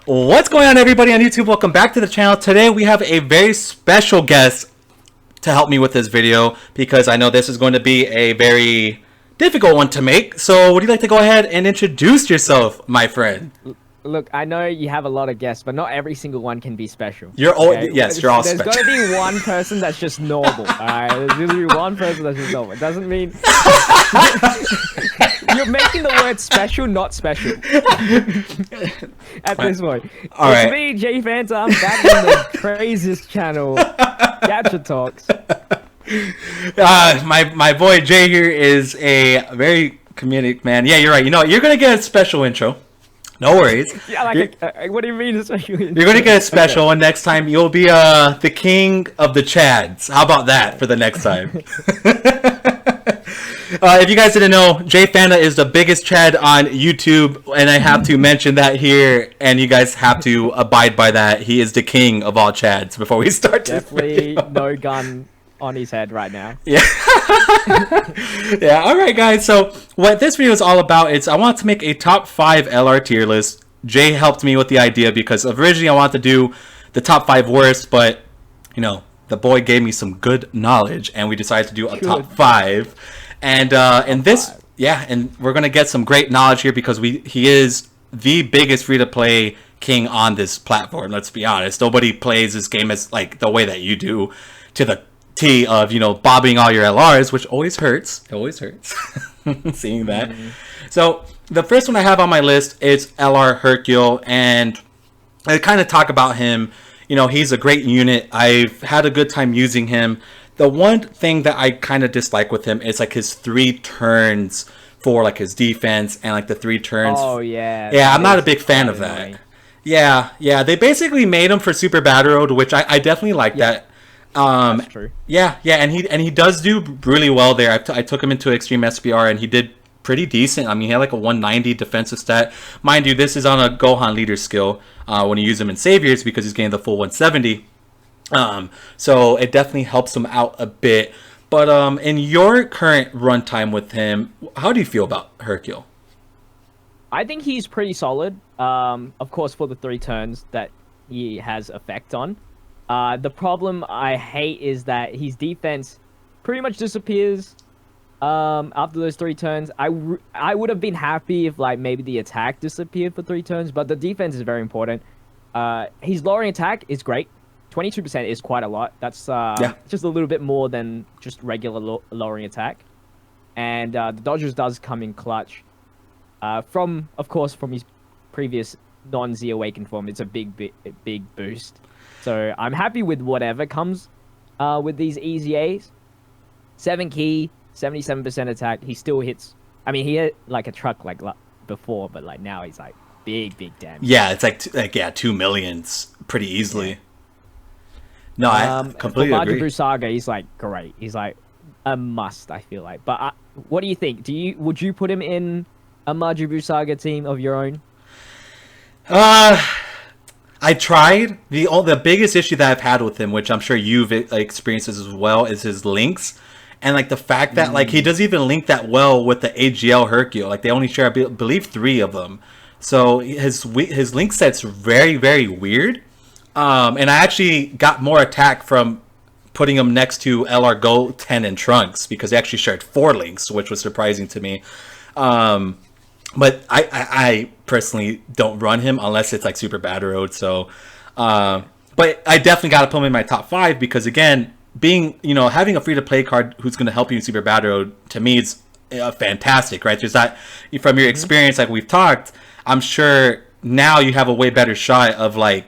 What's going on, everybody on YouTube? Welcome back to the channel. Today we have a very special guest to help me with this video because I know this is going to be a very difficult one to make. So would you like to go ahead and introduce yourself, my friend? Look, I know you have a lot of guests, but not every single one can be special. You're all okay? Yes, you're all There's special. got to be one person that's just normal. Alright, there's usually one person that's just normal. It doesn't mean you're making the word special not special. At this point, All it's right. me, Jphanta. I'm back on the craziest channel, Gacha Talks. My boy Jay here is a very comedic man. Yeah, you're right. You know what? You're gonna get a special intro. No worries. Yeah, like what do you mean special? You're gonna get a special, and next time you'll be the king of the Chads. How about that for the next time? If you guys didn't know, Jphanta is the biggest Chad on YouTube, and I have to mention that here, and you guys have to abide by that. He is the king of all Chads. Before we start, Definitely no gun on his head right now. Yeah. Yeah. All right, guys. So what this video is all about is I want to make a top 5 LR tier list. Jay helped me with the idea because originally I wanted to do the top 5 worst, but you know the boy gave me some good knowledge, and we decided to do a top 5. And in this, yeah, and we're gonna get some great knowledge here because he is the biggest free to play king on this platform. Let's be honest. Nobody plays this game as like the way that you do, to the T of, you know, bobbing all your LRs, which always hurts. It always hurts seeing that. So the first one I have on my list is LR Hercule, and I kind of talk about him. You know, he's a great unit. I've had a good time using him. The one thing that I kind of dislike with him is like his 3 turns for like his defense and like the 3 turns. Oh yeah. Yeah, I'm not a big fan of that. Annoying. Yeah. They basically made him for Super Battle Road, which I definitely like that. That's true. Yeah, and he does do really well there. I took him into Extreme SPR and he did pretty decent. I mean, he had like a 190 defensive stat. Mind you, this is on a Gohan leader skill when you use him in Saviors because he's getting the full 170. So it definitely helps him out a bit. But in your current runtime with him, how do you feel about Hercule? I think he's pretty solid. Of course, for the 3 turns that he has effect on. The problem I hate is that his defense pretty much disappears after those 3 turns. I would have been happy if like maybe the attack disappeared for 3 turns, but the defense is very important. His lowering attack is great. 22% is quite a lot. That's just a little bit more than just regular lowering attack. And the dodgers does come in clutch. From his previous non-Z Awakened form, it's a big boost. So I'm happy with whatever comes with these easy A's. 7 key, 77% attack. He still hits. I mean, he hit like a truck like before, but like now he's like big damage. Yeah, it's like 2 millions pretty easily. No, I completely for agree. Majin Buu Saga, he's like great. He's like a must, I feel like. But what do you think? Would you put him in a Majin Buu Saga team of your own? I tried. The biggest issue that I've had with him, which I'm sure you've experienced as well, is his links. And like the fact that like he doesn't even link that well with the AGL Hercule. Like they only share, I believe, 3 of them. So his link set's very weird. And I actually got more attack from putting him next to LR Go 10 and Trunks because they actually shared 4 links, which was surprising to me. But I personally don't run him unless it's like Super Battle Road. So, but I definitely got to put him in my top 5 because again, having a free to play card who's going to help you in Super Battle Road to me is fantastic, right? There's that from your experience, like we've talked. I'm sure now you have a way better shot of like.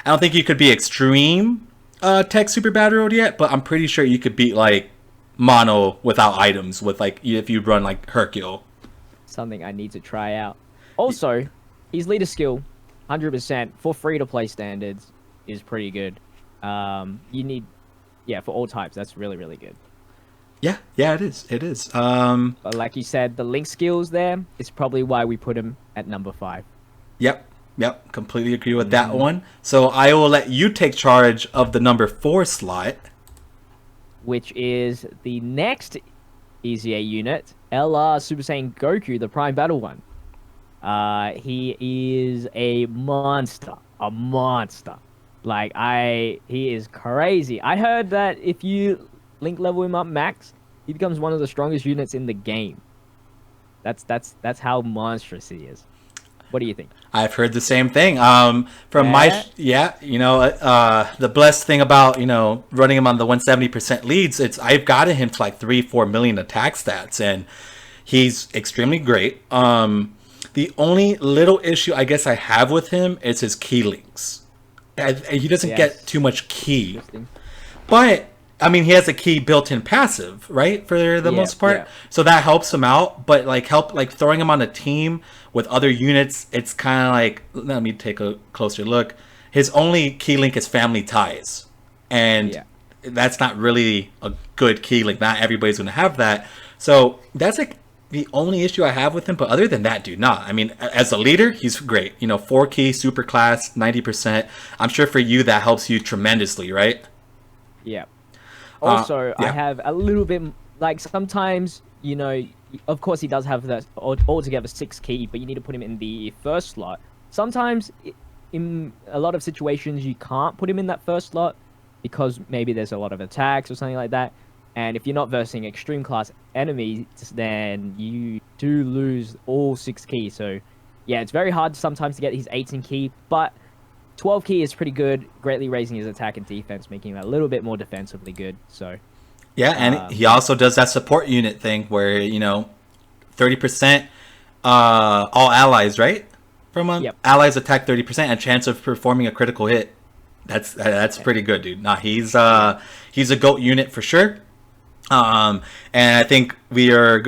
I don't think you could be extreme tech Super Battle Road yet, but I'm pretty sure you could beat like mono without items with like if you run like Hercule. Something I need to try out. Also, his leader skill, 100% for free-to-play standards, is pretty good. You need, for all types, that's really good. Yeah, it is. But like you said, the link skills there is probably why we put him at number 5. Yep, completely agree with that one. So I will let you take charge of the number 4 slot. Which is the next EZA unit, LR Super Saiyan Goku, the Prime Battle one. He is a monster, a monster. He is crazy. I heard that if you link level him up max, he becomes one of the strongest units in the game. That's how monstrous he is. What do you think? I've heard the same thing. From Yeah, the blessed thing about running him on the 170% leads, it's I've gotten him to like 3-4 million attack stats, and he's extremely great. The only little issue I guess I have with him is his key links. He doesn't get too much key, but I mean he has a key built-in passive, right, for the most part. So that helps him out. But like throwing him on a team with other units, it's kind of like, let me take a closer look. His only key link is family ties, and that's not really a good key link. Not everybody's going to have that. So that's like the only issue I have with him. But other than that, dude, not. I mean, as a leader, he's great. 4 key, super class, 90%. I'm sure for you that helps you tremendously, right? Yeah. Also, I have a little bit, like, sometimes, of course he does have that altogether 6 key, but you need to put him in the first slot. Sometimes, in a lot of situations, you can't put him in that first slot because maybe there's a lot of attacks or something like that. And if you're not versing extreme class enemies, then you do lose all 6 keys. So, yeah, it's very hard sometimes to get his 18 key, but 12 key is pretty good, greatly raising his attack and defense, making him a little bit more defensively good. So, yeah, and he also does that support unit thing where 30% all allies, right? From allies attack 30% and chance of performing a critical hit. That's pretty good, dude. Nah, he's a GOAT unit for sure. And I think we are,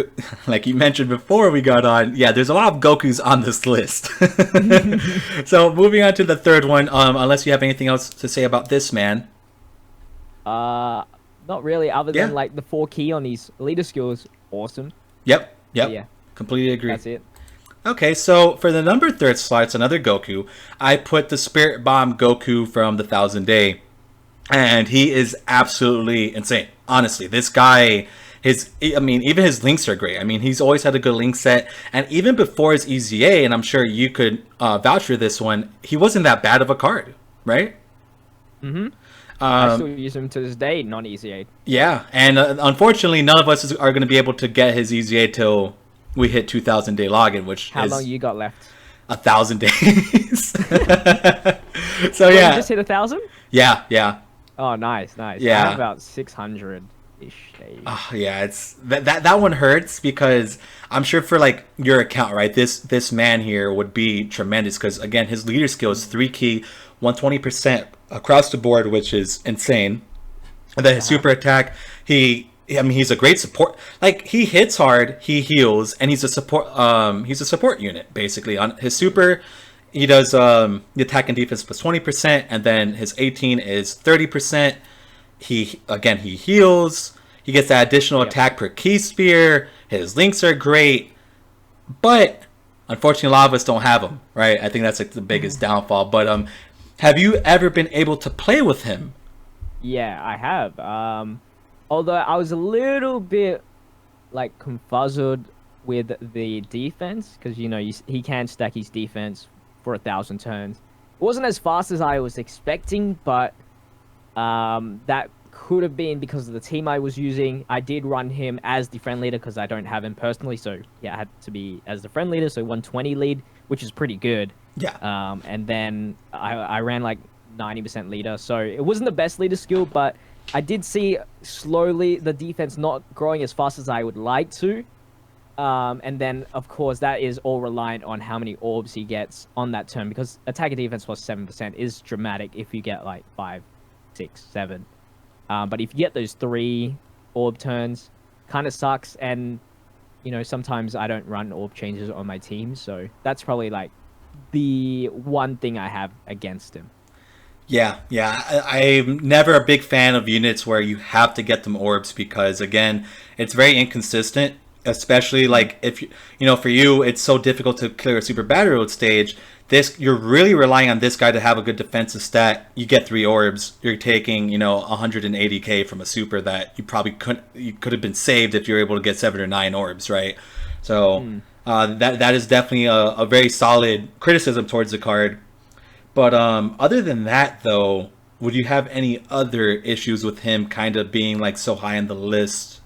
like you mentioned before we got on, there's a lot of Gokus on this list. So moving on to the third one, unless you have anything else to say about this man. Not really, other than like the 4 key on his leader skills, awesome. Yep, completely agree. That's it. Okay, so for the number 3rd slot, it's another Goku. I put the Spirit Bomb Goku from the 1000 Day, and he is absolutely insane. Honestly, this guy, even his links are great. I mean, he's always had a good link set, and even before his EZA, and I'm sure you could vouch for this one, he wasn't that bad of a card, right? Mm-hmm. I still use him to this day, non-EZA. Yeah, and unfortunately, none of us are going to be able to get his EZA till we hit 2,000 day login, which how is long you got left? 1,000 days. So you just hit 1,000? Yeah. Oh, nice. Yeah, I have about 600-ish days. It's that one hurts because I'm sure for like your account, right? This man here would be tremendous because again, his leader skill is 3 key, 120% across the board, which is insane. And then his super attack, he's a great support. Like he hits hard, he heals, and he's a support unit basically. On his super, he does the attack and defense plus 20%, and then his 18 is 30%. He heals. He gets that additional attack per key spear. His links are great, but unfortunately, a lot of us don't have him. Right? I think that's like the biggest downfall. But have you ever been able to play with him? Yeah, I have. Although I was a little bit like confuzzled with the defense because he can stack his defense for 1,000 turns. It wasn't as fast as I was expecting, but that could have been because of the team I was using. I did run him as the friend leader because I don't have him personally, so I had to be as the friend leader, so 120 lead, which is pretty good. Yeah. And then I ran like 90% leader, so it wasn't the best leader skill, but I did see slowly the defense not growing as fast as I would like to. And then, of course, that is all reliant on how many orbs he gets on that turn, because attack and defense plus 7% is dramatic if you get like 5, 6, 7. But if you get those 3 orb turns, kind of sucks. And, sometimes I don't run orb changes on my team, so that's probably like the one thing I have against him. Yeah. I'm never a big fan of units where you have to get them orbs because, again, it's very inconsistent. Especially like if for you, it's so difficult to clear a super battle road stage. You're really relying on this guy to have a good defensive stat. You get 3 orbs. You're taking 180k from a super that you probably could have been saved if you're able to get 7 or 9 orbs, right? So That is definitely a very solid criticism towards the card. But other than that, though, would you have any other issues with him kind of being like so high on the list?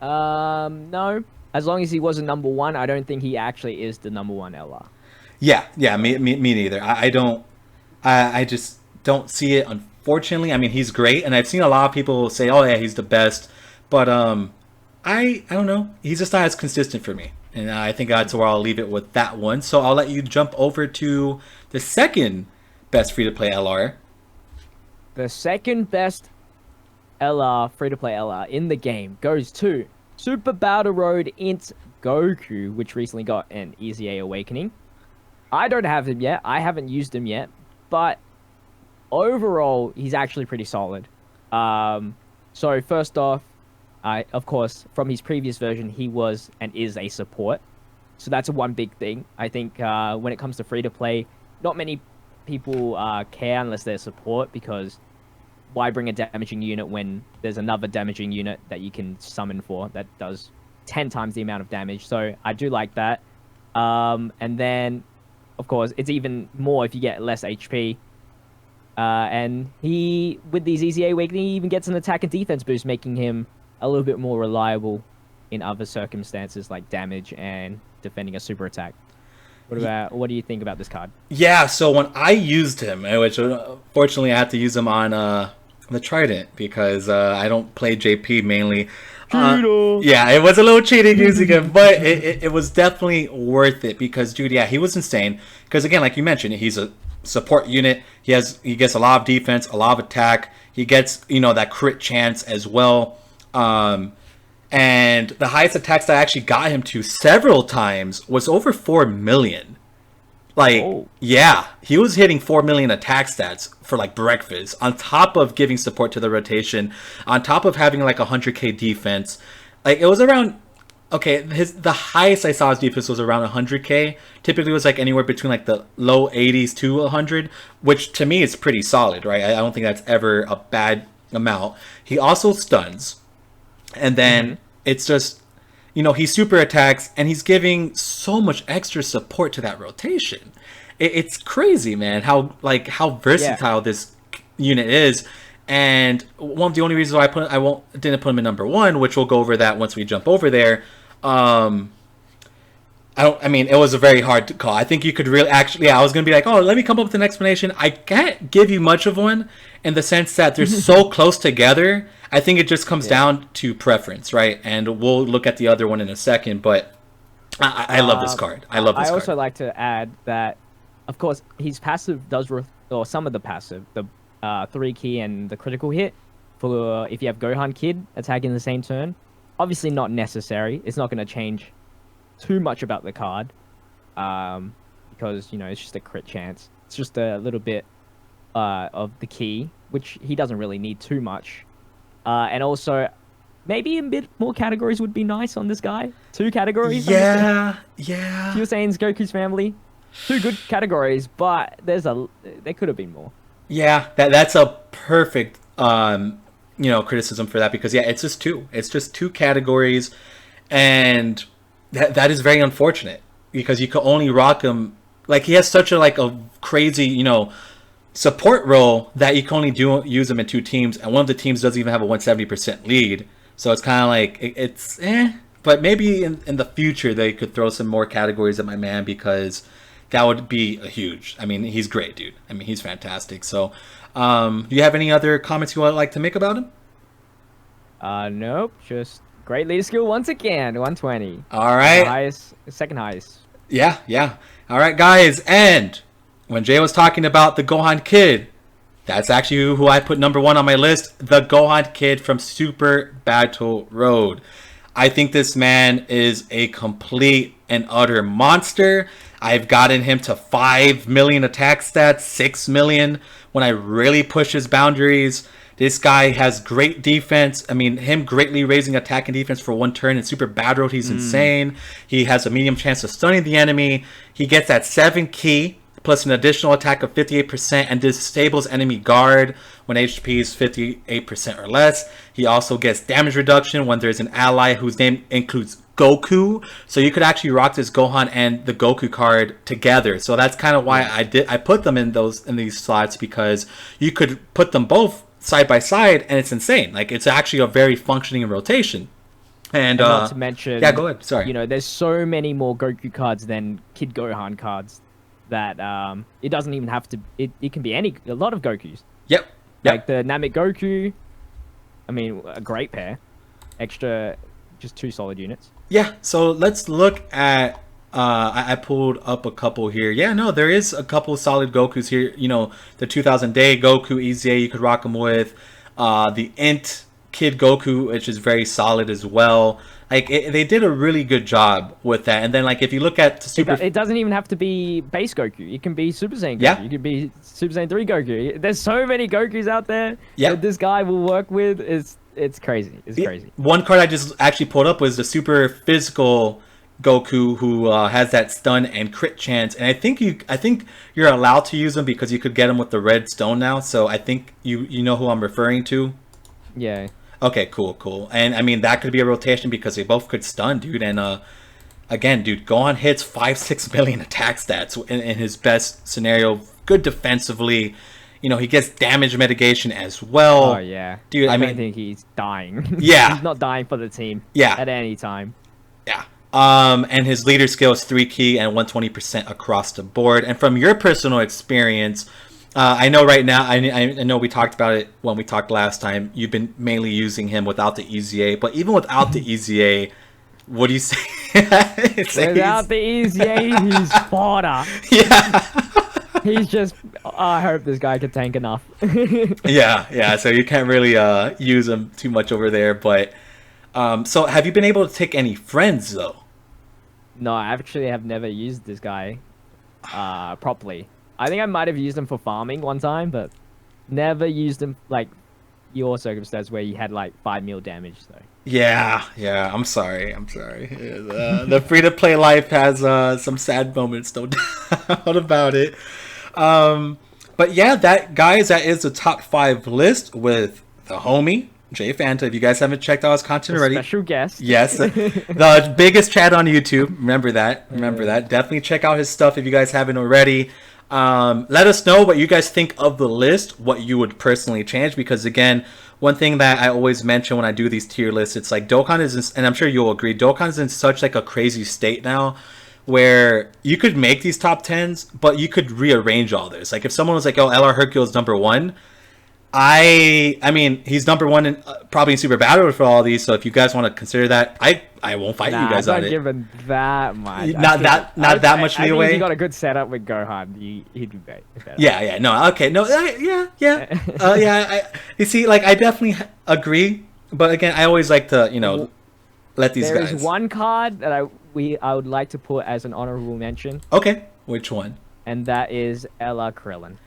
No. As long as he wasn't number one, I don't think he actually is the number one LR. Yeah, me neither. I don't, I just don't see it. Unfortunately, I mean, he's great, and I've seen a lot of people say, "Oh yeah, he's the best," but I don't know. He's just not as consistent for me, and I think that's where I'll leave it with that one. So I'll let you jump over to the second best free to play LR. The second best LR, free to play LR in the game goes to Super Battle Road Int Goku, which recently got an EZA Awakening. I don't have him yet. I haven't used him yet, but overall, he's actually pretty solid. So first off, of course, from his previous version, he was and is a support. So that's one big thing. I think when it comes to free-to-play, not many people care unless they're support, because why bring a damaging unit when there's another damaging unit that you can summon for that does 10 times the amount of damage? So I do like that. And then, of course, it's even more if you get less HP. And he, with these EZA Awakening, he even gets an attack and defense boost, making him a little bit more reliable in other circumstances like damage and defending a super attack. What do you think about this card? Yeah, so when I used him, which fortunately I had to use him on the Trident because I don't play JP mainly. Yeah, it was a little cheating using him, but it was definitely worth it because, dude, yeah, he was insane. Because again, like you mentioned, he's a support unit. He gets a lot of defense, a lot of attack. He gets, that crit chance as well. And the highest attacks that I actually got him to several times was over 4 million. Yeah, he was hitting 4 million attack stats for like breakfast, on top of giving support to the rotation, on top of having like 100k defense. Like, it was around, okay, the highest I saw his defense was around 100k. Typically it was like anywhere between like the low 80s to 100, which to me is pretty solid, right? I don't think that's ever a bad amount. He also stuns. And then it's just, he super attacks, and he's giving so much extra support to that rotation. It's crazy, man, how versatile this unit is. And one of the only reasons why I didn't put him in number one, which we'll go over that once we jump over there. It was a very hard call. I think you could really I was going to be like, oh, let me come up with an explanation. I can't give you much of one in the sense that they're so close together. I think it just comes down to preference, right? And we'll look at the other one in a second, but I love this card. I also like to add that, of course, his passive does, or some of the passive, the 3 key and the critical hit, for if you have Gohan Kid attacking the same turn. Obviously not necessary. It's not going to change too much about the card, because it's just a crit chance. It's just a little bit of the key, which he doesn't really need too much. And also, maybe a bit more categories would be nice on this guy. 2 categories. Yeah. You're saying it's Goku's family, 2 good categories, but there could have been more. Yeah, that's a perfect criticism for that, because it's just 2. It's just 2 categories, and that is very unfortunate because you could only rock him. Like, he has such a crazy support role that you can only use him in 2 teams, and one of the teams doesn't even have a 170% lead. So it's kind of like it's but maybe in the future they could throw some more categories at my man, because that would be a huge. I mean, he's great, dude. I mean, he's fantastic. So, do you have any other comments you would like to make about him? Nope. Just great leader skill once again. 120. All right. Second highest. Yeah. All right, guys. And when Jay was talking about the Gohan Kid, that's actually who I put number 1 on my list. The Gohan Kid from Super Battle Road. I think this man is a complete and utter monster. I've gotten him to 5 million attack stats, 6 million when I really push his boundaries. This guy has great defense. I mean, him greatly raising attack and defense for 1 turn in Super Battle Road, he's insane. He has a medium chance of stunning the enemy. He gets that 7 key, plus an additional attack of 58%, and disables enemy guard when HP is 58% or less. He also gets damage reduction when there's an ally whose name includes Goku, so you could actually rock this Gohan and the Goku card together. So that's kind of why I put them in these slots, because you could put them both side by side, and it's insane. Like, it's actually a very functioning rotation. And not to mention, yeah, go ahead. Sorry. You know, there's so many more Goku cards than Kid Gohan cards that it doesn't even have to. It can be a lot of Gokus. Yep. Like the Namek Goku. I mean, a great pair. Extra, just 2 solid units. Yeah, so let's look at I pulled up a couple here. Yeah, no, there is a couple solid Gokus here. You know, the 2000 Day Goku EZA you could rock them with. The Int Kid Goku, which is very solid as well. Like, they did a really good job with that. And then, like, if you look at Super... It doesn't even have to be base Goku. It can be Super Saiyan Goku. Yeah. You could be Super Saiyan 3 Goku. There's so many Gokus out there that this guy will work with. It's crazy. It's crazy. One card I just actually pulled up was the super physical Goku, who has that stun and crit chance, and I think you're allowed to use them because you could get them with the red stone now. So I think you know who I'm referring to. Yeah. Okay, cool. And I mean, that could be a rotation because they both could stun, dude. And again, dude, Gohan hits 5-6 million attack stats in his best scenario. Good defensively. You know, he gets damage mitigation as well. Oh, yeah. Dude, I mean, don't think he's dying. Yeah. He's not dying for the team. Yeah. At any time. Yeah. And his leader skill is 3 key and 120% across the board. And from your personal experience, I know right now, I know we talked about it when we talked last time. You've been mainly using him without the EZA. But even without the EZA, what do you say? Without the EZA, he's fodder. Yeah. He's just, I hope this guy can tank enough. Yeah. So you can't really use him too much over there. But so have you been able to take any friends though? No, I actually have never used this guy properly. I think I might have used him for farming one time, but never used him like your circumstance where you had like 5 mil damage. So yeah. I'm sorry. The free to play life has some sad moments, no doubt about it. But yeah, that is the top 5 list with the homie Jphanta. If you guys haven't checked out his content already, special guest. Yes, the biggest chat on YouTube. Remember that. Definitely check out his stuff if you guys haven't already. Let us know what you guys think of the list, what you would personally change, because again, one thing that I always mention when I do these tier lists, it's like Dokkan is, and I'm sure you'll agree, Dokkan is in such like a crazy state now where you could make these top 10s, but you could rearrange all this. Like if someone was like, oh, LR Hercule's number 1, I mean, he's number 1 in probably in Super Battle for all these. So if you guys want to consider that, I won't fight you guys on it. I'm not giving that much. Not that much leeway. I think he got a good setup with Gohan. He'd be better. Yeah. No, okay. No, yeah. You see, like, I definitely agree. But again, I always like to, let these guys. There is one card that I would like to put as an honorable mention. Okay. Which one? And that is LR Krillin.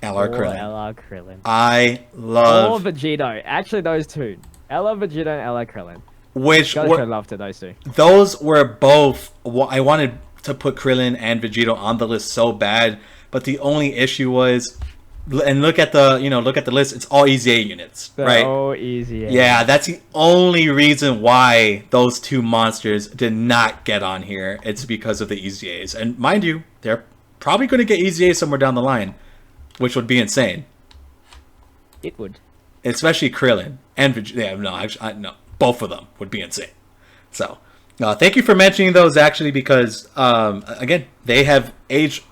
LR Krillin. I love... Or Vegito. Actually, those two. LR Vegito and LR Krillin. Which were... love to those two. Those were both... I wanted to put Krillin and Vegito on the list so bad, but the only issue was... And look at the list. It's all EZA units, right? Oh, EZA. Yeah, that's the only reason why those two monsters did not get on here. It's because of the EZAs, and mind you, they're probably going to get EZA somewhere down the line, which would be insane. It would, especially Krillin and Vegeta. Yeah, no, both of them would be insane. So, thank you for mentioning those actually, because again, they have aged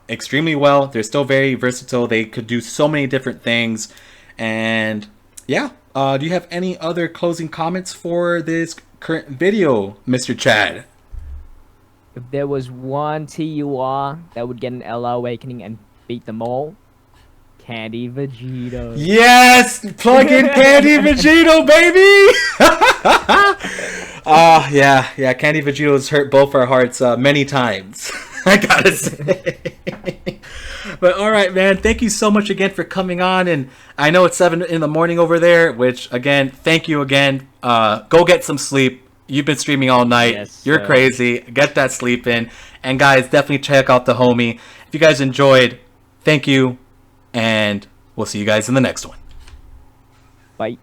extremely well. They're still very versatile. They could do so many different things. And yeah, do you have any other closing comments for this current video, Mr. Chad? If there was one TUR that would get an LR Awakening and beat them all, Candy Vegito. Yes! Plug in Candy Vegito, baby! Yeah, Candy Vegito has hurt both our hearts many times. I gotta say. But all right, man, thank you so much again for coming on. And I know it's 7 in the morning over there, which again, thank you again. Go get some sleep. You've been streaming all night. Yes, you're crazy. Get that sleep in. And guys, definitely check out the homie. If you guys enjoyed, thank you. And we'll see you guys in the next one. Bye.